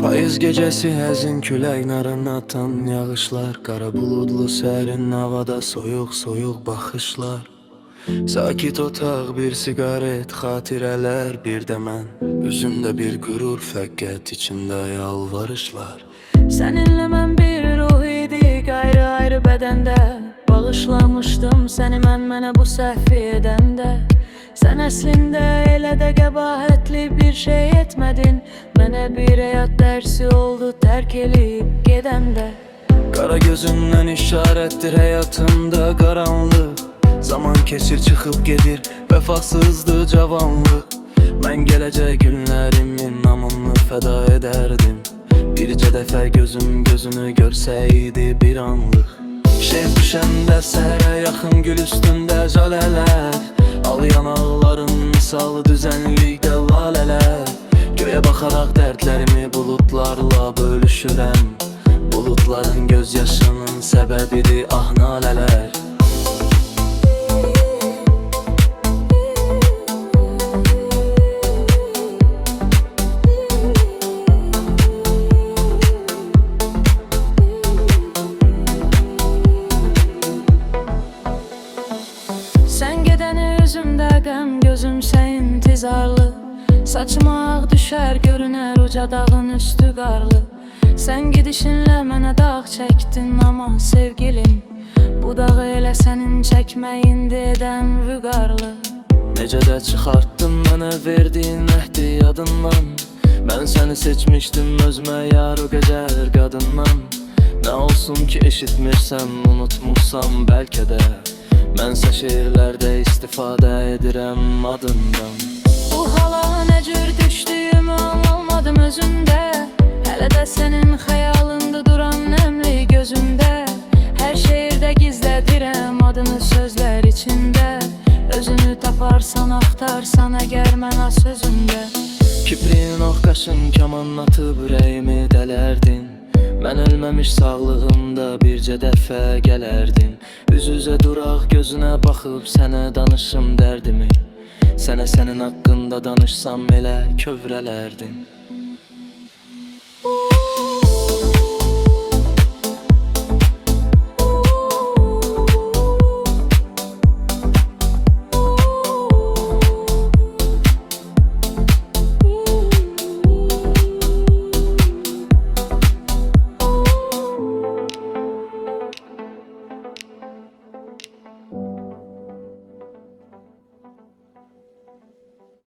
Payız gecesi həzin külək narın atan yağışlar, qara buludlu sərin havada soyuq soyuq baxışlar. Sakit otaq, bir sigaret, xatirələr, bir də mən. Üzümdə bir qürur, fəqət içində yalvarışlar. Səninlə mən bir ruh idik, ayrı-ayrı bədəndə. Bağışlamışdım səni mənə bu səhvi edəndə. Sən əslində elə də qəbahətli bir şey etmədin. Mənə bir həyat dərsi oldu tərk eləyib gedəndə. Qara gözündən işarətdir həyatımda qaranlıq. Zaman keçir çıxıb gedir, vəfasızdır cavanlıq. Mən gələcək günlərimi namımı fəda edərdim. Bircə dəfə gözüm gözünü görsəydi bir anlıq. Şeh düşəndə səhərə yaxın gül üstündə jalələr. Al yanaqların misalı düzənlikdə lalələr. Göyə baxaraq dərdlərimi buludlarla bölüşürəm. Buludların göz yaşının səbəbidir ah nalələr. Sən gedəni üzümdə qəm, gözümsə intizarlı. Saçıma ağ düşər, görünər uca dağın üstü qarlı. Sən gedişinlə mənə dağ çəkdin amma sevgilim, bu dağı elə sənin çəkməyində edən vüqarlı. Necə də çıxartdın mənə verdiyin əhdi yadından. Mən səni seçmişdim özümə yar o gözəl qadından. Nə olsun ki eşitmirsəm, unutmursam bəlkə də. Mənsə şeirlərdə istifadə edirəm adından. Bu hala nə cür düşdüyümü anlamadım özümdə. Hələ də sənin xəyalında duran nəmli gözümdə. Hər şeirdə gizlədirəm adını sözlər içində. Özünü taparsan, axtarsan əgər mənə sözümdə. Kipriyin ox qaşın kaman atıb ürəyimi dələrdin. Mən ölməmiş sağlığımda bircə dəfə gələrdin. Üz-üzə duraq gözünə baxıb sənə danışım dərdimi. Sənə sənin haqqında danışsam elə kövrələrdin.